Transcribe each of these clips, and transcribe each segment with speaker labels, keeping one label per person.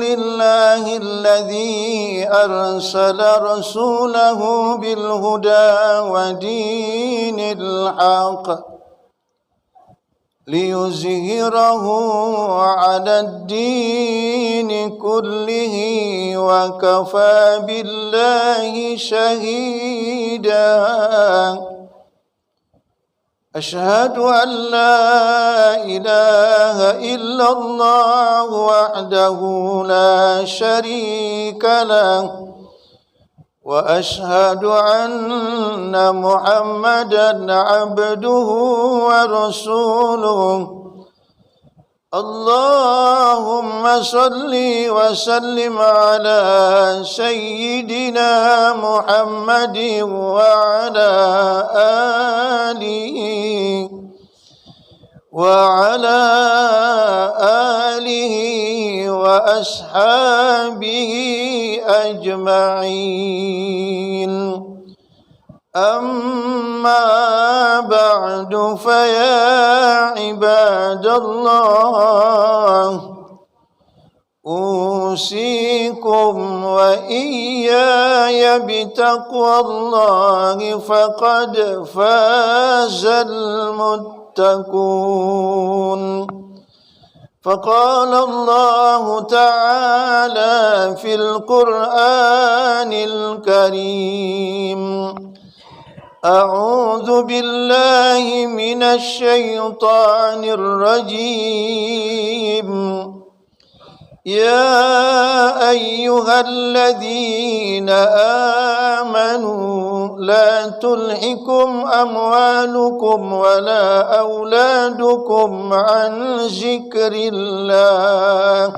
Speaker 1: لله الذي أرسل رسوله بالهدى ودين الحق ليظهره على الدين كله وكفى بالله شهيدا أشهد أن لا إله إلا الله وحده لا شريك له وأشهد أن محمدا عبده ورسوله اللهم صل وسلم على سيدنا محمد وعلى آله وأصحابه أجمعين أما بعد فيا عباد الله أوصيكم وإياي بتقوى الله فقد فاز المتقون فقال الله تعالى في القرآن الكريم أعوذ بالله من الشيطان الرجيم يا أيها الذين آمنوا لا تلهكم أموالكم ولا أولادكم عن ذكر الله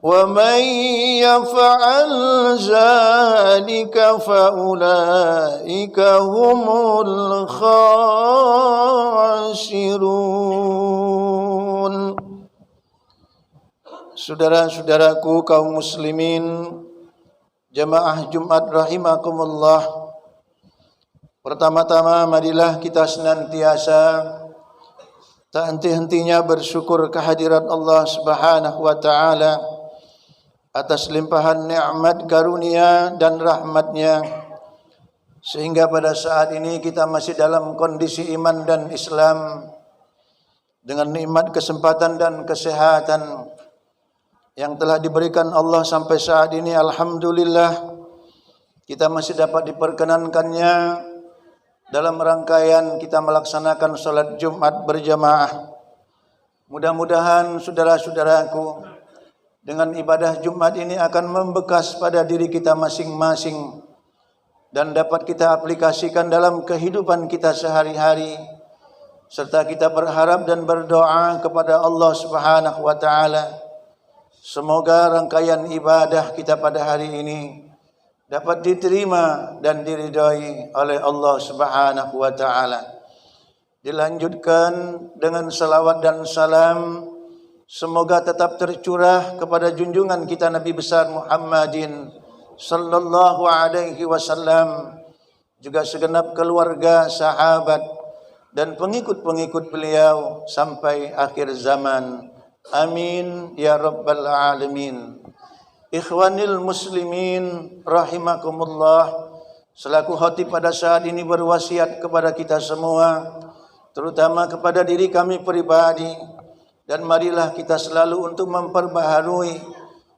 Speaker 1: ومن يفعل ذلك فأولئك هم الخاسرون. Saudara-saudaraku kaum muslimin, jamaah Jumat rahimakumullah. Pertama-tama marilah kita senantiasa tak henti-hentinya bersyukur kehadirat Allah Subhanahu wa taala atas limpahan nikmat karunia dan rahmatnya, sehingga pada saat ini kita masih dalam kondisi iman dan Islam dengan nikmat kesempatan dan kesehatan yang telah diberikan Allah sampai saat ini. Alhamdulillah kita masih dapat diperkenankannya dalam rangkaian kita melaksanakan salat Jumat berjamaah. Mudah-mudahan saudara-saudaraku, dengan ibadah Jumat ini akan membekas pada diri kita masing-masing dan dapat kita aplikasikan dalam kehidupan kita sehari-hari, serta kita berharap dan berdoa kepada Allah Subhanahu wa taala semoga rangkaian ibadah kita pada hari ini dapat diterima dan diridhai oleh Allah Subhanahu wa taala. Dilanjutkan dengan salawat dan salam semoga tetap tercurah kepada junjungan kita Nabi besar Muhammadin sallallahu alaihi wasallam, juga segenap keluarga, sahabat dan pengikut-pengikut beliau sampai akhir zaman. Amin ya rabbal alamin. Ikhwanil muslimin rahimakumullah, selaku khatib pada saat ini berwasiat kepada kita semua, terutama kepada diri kami pribadi, dan marilah kita selalu untuk memperbaharui,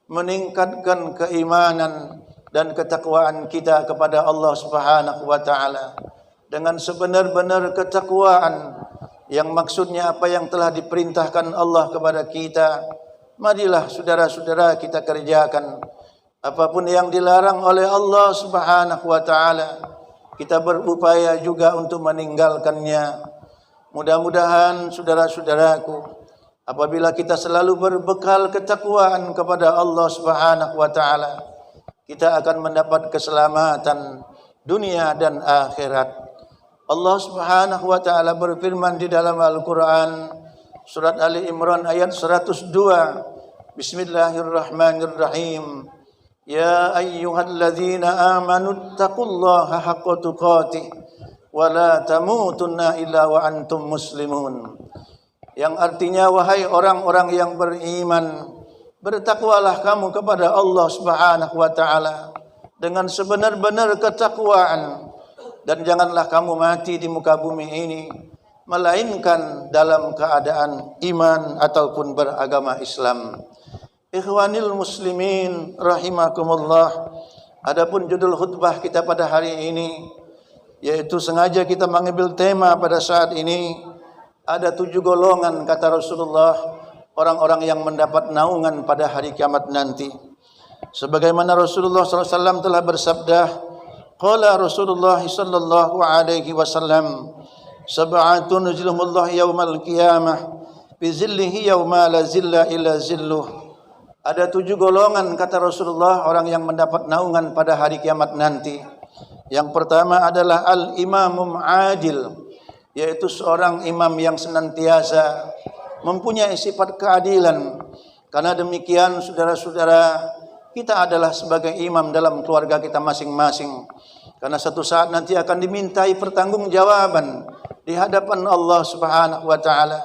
Speaker 1: meningkatkan keimanan dan ketakwaan kita kepada Allah Subhanahu wa taala dengan sebenar-benar ketakwaan yang maksudnya apa yang telah diperintahkan Allah kepada kita, marilah saudara-saudara kita kerjakan. Apapun yang dilarang oleh Allah Subhanahu wa taala, kita berupaya juga untuk meninggalkannya. Mudah-mudahan saudara-saudaraku, apabila kita selalu berbekal ketakwaan kepada Allah Subhanahu wa taala, kita akan mendapat keselamatan dunia dan akhirat. Allah Subhanahu wa taala berfirman di dalam Al-Qur'an surat Ali Imran ayat 102. Bismillahirrahmanirrahim. Ya ayyuhalladzina amanu taqullaha haqqa tuqatih wa la tamutunna illa wa antum muslimun. Yang artinya, wahai orang-orang yang beriman, bertakwalah kamu kepada Allah Subhanahu wa taala dengan sebenar-benar ketakwaan, dan janganlah kamu mati di muka bumi ini melainkan dalam keadaan iman ataupun beragama Islam. Ikhwanil muslimin rahimakumullah. Adapun judul khutbah kita pada hari ini, yaitu sengaja kita mengambil tema pada saat ini, ada 7 golongan kata Rasulullah, orang-orang yang mendapat naungan pada hari kiamat nanti. Sebagaimana Rasulullah SAW telah bersabda, qala Rasulullah sallallahu alaihi wasallam, sab'atun yuzilluhumullah yaumal qiyamah bi zillihi yauma la zilla illa zilluh. Ada 7 golongan kata Rasulullah, orang yang mendapat naungan pada hari kiamat nanti. Yang pertama adalah al-imamum adil, yaitu seorang imam yang senantiasa mempunyai sifat keadilan. Karena demikian saudara-saudara, kita adalah sebagai imam dalam keluarga kita masing-masing. Karena satu saat nanti akan dimintai pertanggungjawaban di hadapan Allah Subhanahu wa taala.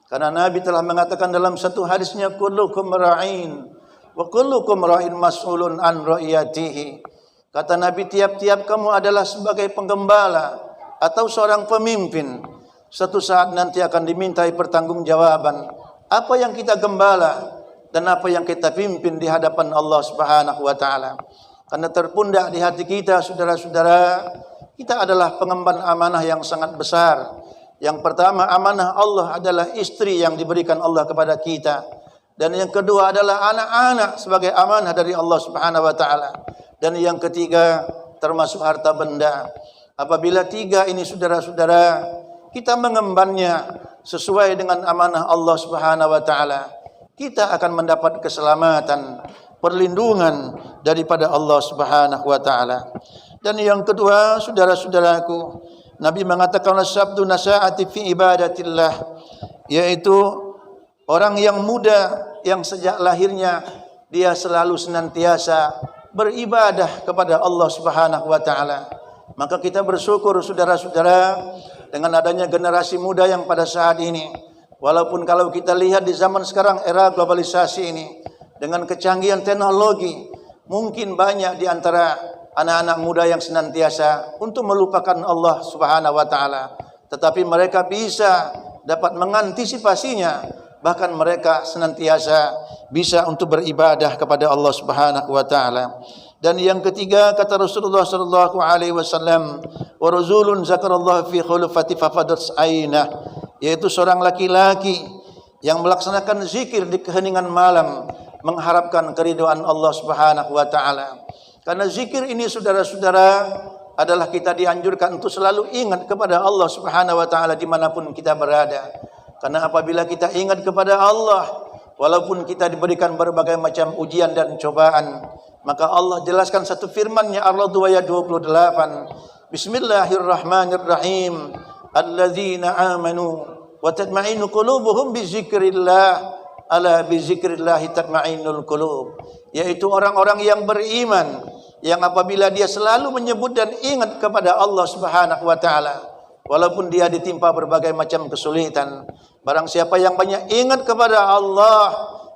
Speaker 1: Karena Nabi telah mengatakan dalam satu hadisnya, kullukum ra'in wa kullukum ra'in mas'ulun an ra'iyatihi. Kata Nabi, tiap-tiap kamu adalah sebagai penggembala atau seorang pemimpin. Satu saat nanti akan dimintai pertanggungjawaban apa yang kita gembala dan apa yang kita pimpin di hadapan Allah Subhanahu wa taala. Karena terpundak di hati kita, saudara-saudara, kita adalah pengemban amanah yang sangat besar. Yang pertama, amanah Allah adalah istri yang diberikan Allah kepada kita. Dan yang kedua adalah anak-anak sebagai amanah dari Allah Subhanahu wa taala. Dan yang ketiga termasuk harta benda. Apabila 3 ini saudara-saudara, kita mengembannya sesuai dengan amanah Allah Subhanahu wa taala, kita akan mendapat keselamatan, perlindungan daripada Allah Subhanahu wa taala. Dan yang kedua, saudara-saudaraku, Nabi mengatakan sabdu nasaati fi ibadatillah, yaitu orang yang muda yang sejak lahirnya dia selalu senantiasa beribadah kepada Allah Subhanahu wa taala. Maka kita bersyukur saudara-saudara dengan adanya generasi muda yang pada saat ini, walaupun kalau kita lihat di zaman sekarang era globalisasi ini dengan kecanggihan teknologi, mungkin banyak di antara anak-anak muda yang senantiasa untuk melupakan Allah Subhanahu wa taala, tetapi mereka bisa dapat mengantisipasinya, bahkan mereka senantiasa bisa untuk beribadah kepada Allah Subhanahu wa taala. Dan yang ketiga kata Rasulullah sallallahu alaihi wasallam, wa rajulun zakarallahu fi khulufati fafadat ainah, yaitu seorang laki-laki yang melaksanakan zikir di keheningan malam mengharapkan keridhaan Allah Subhanahu wa taala. Karena zikir ini saudara-saudara adalah kita dianjurkan untuk selalu ingat kepada Allah Subhanahu wa taala dimanapun kita berada. Karena apabila kita ingat kepada Allah, walaupun kita diberikan berbagai macam ujian dan cobaan, maka Allah jelaskan satu firman-Nya Ar-Ra'd ayat 28. Bismillahirrahmanirrahim. Alladzina amanu wa tatma'innu qulubuhum bi dzikrillah. Ala bi dzikrillah tatma'innul qulub. Yaitu orang-orang yang beriman, yang apabila dia selalu menyebut dan ingat kepada Allah Subhanahu wa taala, walaupun dia ditimpa berbagai macam kesulitan, barang siapa yang banyak ingat kepada Allah,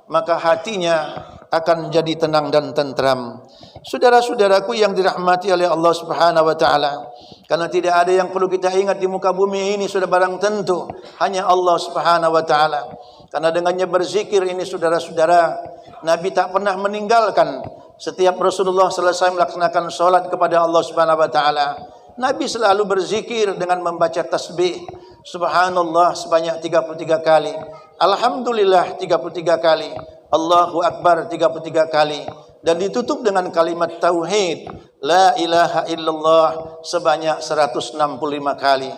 Speaker 1: maka hatinya akan jadi tenang dan tentram. Saudara-saudaraku yang dirahmati oleh Allah Subhanahu wa taala, karena tidak ada yang perlu kita ingat di muka bumi ini sudah barang tentu hanya Allah Subhanahu wa taala. Karena dengannya berzikir ini saudara-saudara, Nabi tak pernah meninggalkan. Setiap Rasulullah selesai melaksanakan salat kepada Allah Subhanahu wa taala, Nabi selalu berzikir dengan membaca tasbih subhanallah sebanyak 33 kali, alhamdulillah 33 kali, Allahu akbar 33 kali, dan ditutup dengan kalimat tauhid la ilaha illallah sebanyak 165 kali.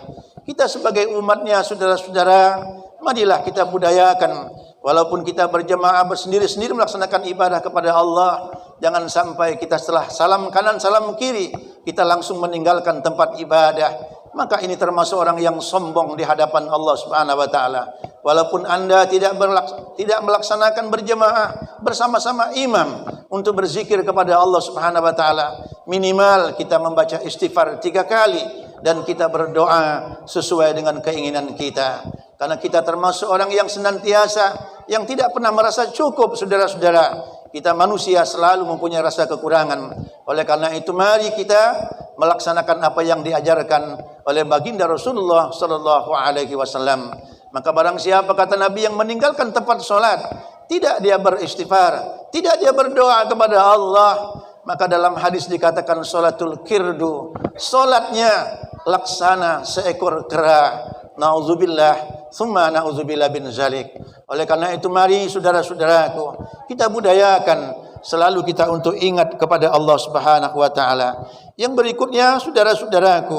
Speaker 1: Kita sebagai umatnya saudara-saudara, marilah kita budayakan, walaupun kita berjemaah bersendiri-sendiri melaksanakan ibadah kepada Allah, jangan sampai kita setelah salam kanan salam kiri kita langsung meninggalkan tempat ibadah. Maka ini termasuk orang yang sombong di hadapan Allah Subhanahu wa taala. Walaupun Anda tidak melaksanakan berjemaah bersama-sama imam untuk berzikir kepada Allah Subhanahu wa taala, minimal kita membaca istighfar 3 kali dan kita berdoa sesuai dengan keinginan kita. Karena kita termasuk orang yang senantiasa, yang tidak pernah merasa cukup, saudara-saudara. Kita manusia selalu mempunyai rasa kekurangan. Oleh karena itu mari kita melaksanakan apa yang diajarkan oleh baginda Rasulullah sallallahu alaihi wasallam. Maka barang siapa, kata Nabi, yang meninggalkan tempat solat, tidak dia beristighfar, tidak dia berdoa kepada Allah, maka dalam hadis dikatakan salatul kirdu, solatnya laksana seekor kera. Nauzubillah, summa nauzubillah bin zalik. Oleh karena itu mari saudara-saudaraku, kita budayakan selalu kita untuk ingat kepada Allah Subhanahu wa taala. Yang berikutnya, saudara-saudaraku,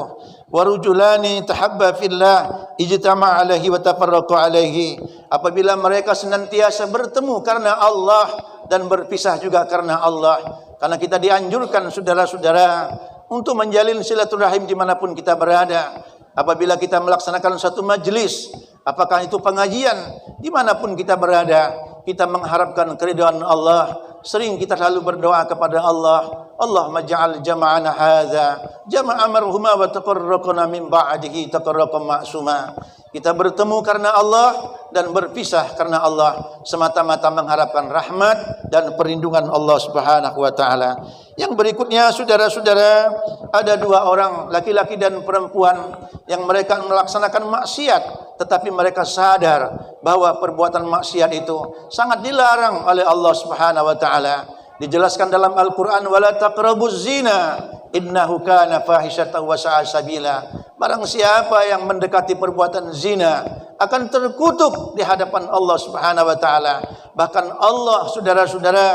Speaker 1: warujulani tahabba fillah ijtama alaihi wa tafarraqa alaihi. Apabila mereka senantiasa bertemu karena Allah dan berpisah juga karena Allah. Karena kita dianjurkan, saudara-saudara, untuk menjalin silaturahim dimanapun kita berada. Apabila kita melaksanakan satu majlis, apakah itu pengajian, dimanapun kita berada, kita mengharapkan keridhaan Allah. Sering kita selalu berdoa kepada Allah, Allahumma ja'al jama'ana hadza jama'a marhuma wa taqarraqna min ba'dihi taqarraqan ma'suma. Kita bertemu karena Allah dan berpisah karena Allah, semata-mata mengharapkan rahmat dan perlindungan Allah Subhanahu wa taala. Yang berikutnya, saudara-saudara, ada dua orang, laki-laki dan perempuan, yang mereka melaksanakan maksiat, tetapi mereka sadar bahwa perbuatan maksiat itu sangat dilarang oleh Allah Subhanahu wa taala. Dijelaskan dalam Al-Qur'an, wala taqrabuz zina innahu kana fahisyatan wa sa'a sabila. Barang siapa yang mendekati perbuatan zina akan terkutuk di hadapan Allah Subhanahu wa taala. Bahkan Allah, saudara-saudara,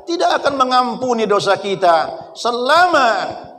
Speaker 1: tidak akan mengampuni dosa kita selama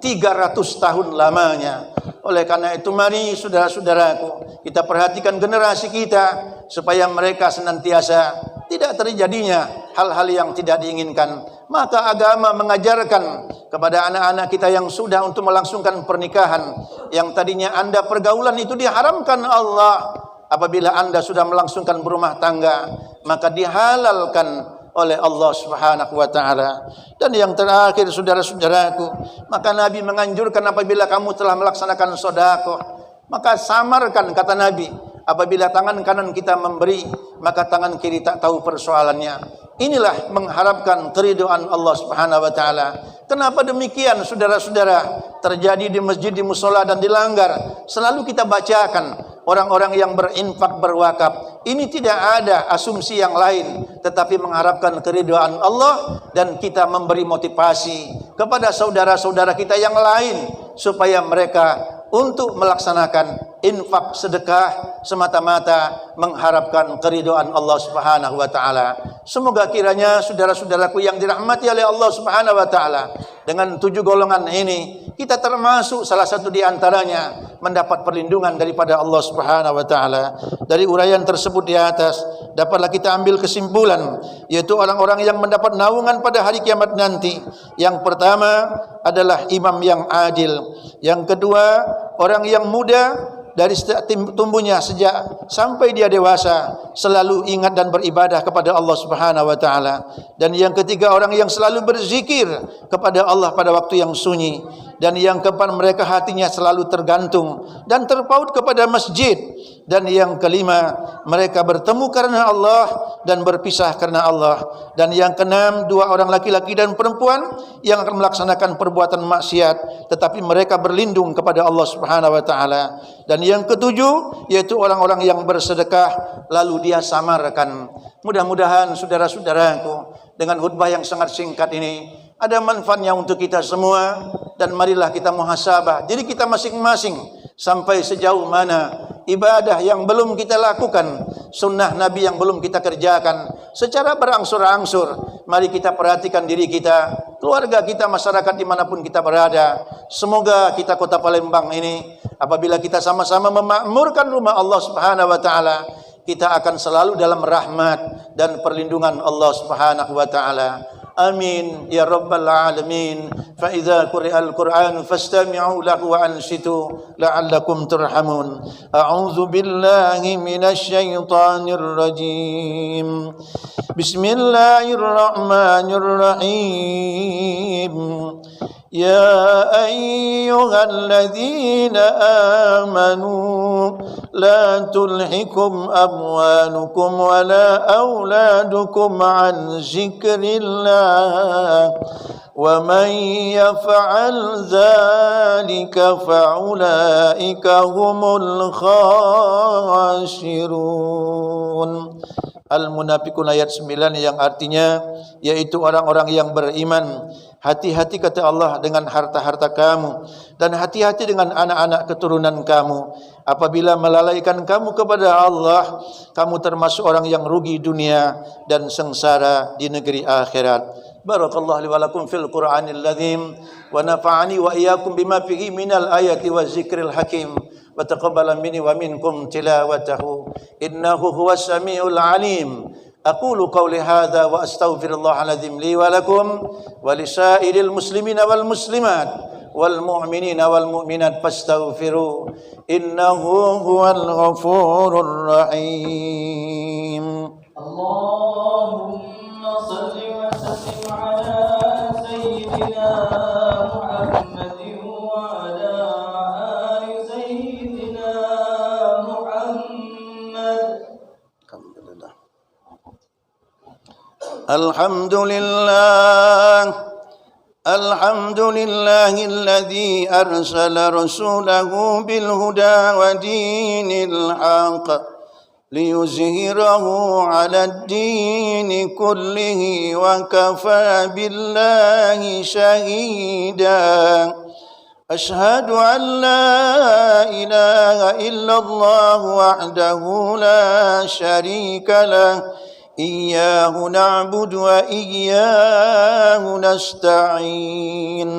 Speaker 1: 300 tahun lamanya. Oleh karena itu mari saudara-saudaraku, kita perhatikan generasi kita supaya mereka senantiasa tidak terjadinya hal-hal yang tidak diinginkan. Maka agama mengajarkan kepada anak-anak kita yang sudah untuk melangsungkan pernikahan, yang tadinya Anda pergaulan itu diharamkan Allah, apabila Anda sudah melangsungkan berumah tangga, maka dihalalkan oleh Allah Subhanahu wa taala. Dan yang terakhir, saudara-saudaraku, maka Nabi menganjurkan apabila kamu telah melaksanakan sedekah, maka samarkan, kata Nabi, apabila tangan kanan kita memberi, maka tangan kiri tak tahu persoalannya. Inilah mengharapkan keridhaan Allah Subhanahu wa taala. Kenapa demikian, saudara-saudara? Terjadi di masjid, di musola dan dilanggar. Selalu kita bacakan orang-orang yang berinfak, berwakaf. Ini tidak ada asumsi yang lain, tetapi mengharapkan keridhaan Allah, dan kita memberi motivasi kepada saudara-saudara kita yang lain supaya mereka untuk melaksanakan infak sedekah semata-mata mengharapkan keridhaan Allah Subhanahu wa taala. Semoga kiranya saudara-saudaraku yang dirahmati oleh Allah Subhanahu wa taala, dengan 7 golongan ini kita termasuk salah satu di antaranya mendapat perlindungan daripada Allah Subhanahu wa taala. Dari uraian tersebut di atas dapatlah kita ambil kesimpulan, yaitu orang-orang yang mendapat naungan pada hari kiamat nanti. Yang pertama adalah imam yang adil. Yang kedua, orang yang muda dari tumbuhnya sejak sampai dia dewasa selalu ingat dan beribadah kepada Allah Subhanahu wa taala. Dan yang ketiga, orang yang selalu berzikir kepada Allah pada waktu yang sunyi. Dan yang keempat, mereka hatinya selalu tergantung dan terpaut kepada masjid. Dan yang kelima, mereka bertemu karena Allah dan berpisah karena Allah. Dan yang keenam, 2 orang laki-laki dan perempuan yang akan melaksanakan perbuatan maksiat, tetapi mereka berlindung kepada Allah Subhanahu wa taala. Dan yang ketujuh, yaitu orang-orang yang bersedekah lalu dia samarkan. Mudah-mudahan saudara-saudaraku, dengan khutbah yang sangat singkat ini ada manfaatnya untuk kita semua. Dan marilah kita muhasabah diri kita masing-masing, sampai sejauh mana ibadah yang belum kita lakukan, sunnah Nabi yang belum kita kerjakan secara berangsur-angsur. Mari kita perhatikan diri kita, keluarga kita, masyarakat dimanapun kita berada. Semoga kita kota Palembang ini, apabila kita sama-sama memakmurkan rumah Allah Subhanahu wa taala, kita akan selalu dalam rahmat dan perlindungan Allah Subhanahu wa taala. Amin ya rabbal alamin. Fa idza quri'al Qur'an fastami'u lahu wa ansitu la'allakum turhamun. A'udzu billahi minasy syaithanir rajim. Bismillahirrahmanirrahim. يا أيها الذين آمنوا لا تلهكم أموالكم ولا أولادكم عن ذكر الله ومن يفعل ذلك فأولئك هم الخاسرون. Al-Munafiqun ayat 9 yang artinya yaitu orang-orang yang beriman. Hati-hati kata Allah dengan harta-harta kamu dan hati-hati dengan anak-anak keturunan kamu. Apabila melalaikan kamu kepada Allah, kamu termasuk orang yang rugi dunia dan sengsara di negeri akhirat. Barakallahu li wa lakum fil Qur'anil Azim wa nafa'ani wa iyyakum bima fihi minal ayati waz zikril hakim. وتقبل مني ومنكم تلاوته إنه هو السميع العليم. أقول قولي هذا وأستغفر الله العظيم لي ولكم ولسائر المسلمين والمسلمات والمؤمنين والمؤمنات فاستغفروا إنه هو الغفور الرحيم. اللهم صل وسلم على سيدنا محمد وعلى الحمد لله الذي أرسل رسوله بالهدى ودين الحق ليظهره على الدين كله وكفى بالله شهيدا. أشهد أن لا إله إلا الله وحده لا شريك له إياه نعبد وإياه نستعين.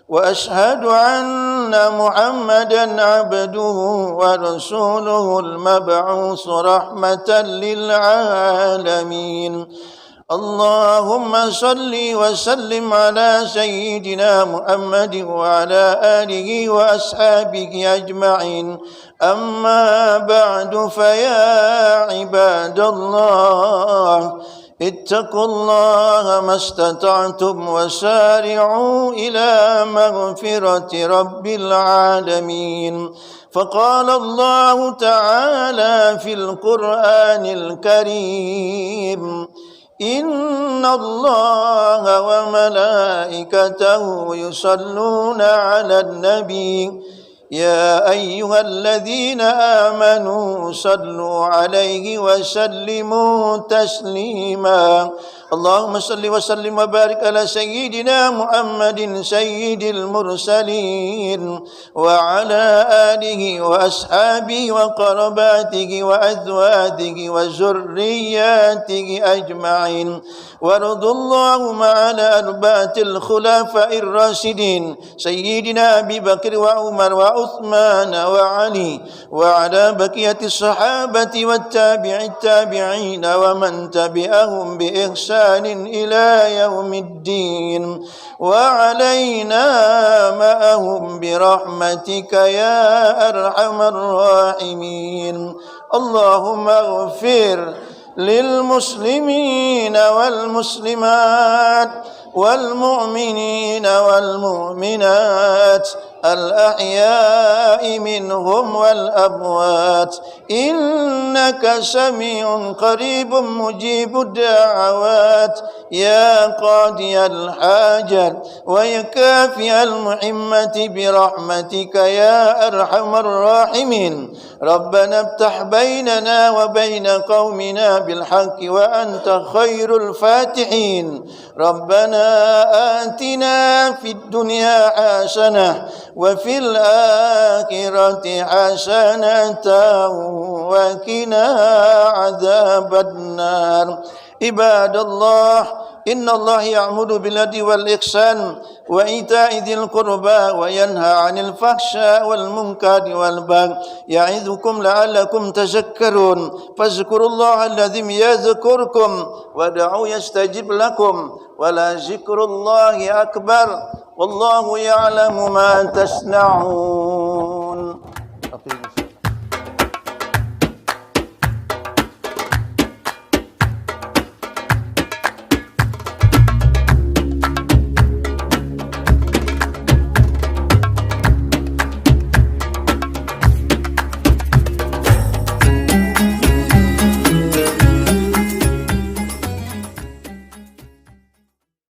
Speaker 1: وأشهد أن محمدا عبده ورسوله المبعوث رحمة للعالمين. اللهم صل وسلم على سيدنا محمد وعلى آله وأصحابه أجمعين. أما بعد فيا عباد الله اتقوا الله ما استطعتم وسارعوا إلى مغفرة رب العالمين. فقال الله تعالى في القرآن الكريم إن الله وملائكته يصلون على النبي يا أيها الذين آمنوا صلوا عليه وسلموا تسليما. اللهم صل وسلم وبارك على سيدنا محمد سيد المرسلين وعلى آله وأصحابه وقرباته وأزواجه وذرياته أجمعين. وارض اللهم على أربعة الخلفاء الراشدين سيدنا أبي بكر وعمر وعثمان وعلي وعلى بقية الصحابة والتابعين ومن تبعهم بإحسان إلى يوم الدين وعلينا معهم برحمتك يا أرحم الراحمين. اللهم اغفر للمسلمين والمسلمات والمؤمنين والمؤمنات الأحياء منهم والأموات إنك سميع قريب مجيب الدعوات يا قاضي الحاجات ويا كافي المحمة برحمتك يا أرحم الراحمين. ربنا افتح بيننا وبين قومنا بالحق وأنت خير الفاتحين. ربنا آتنا في الدنيا حسنة وفي الآخرة حسنة وقنا عذاب النار. عباد الله إن الله يأمر بالعدل والإحسان وإيتاء ذي القربى وينهى عن الفحشاء والمنكر والبغي يعظكم لعلكم تذكرون. فاذكروا الله الذي يذكركم وادعوه يستجب لكم ولذكر الله أكبر والله يعلم ما تصنعون.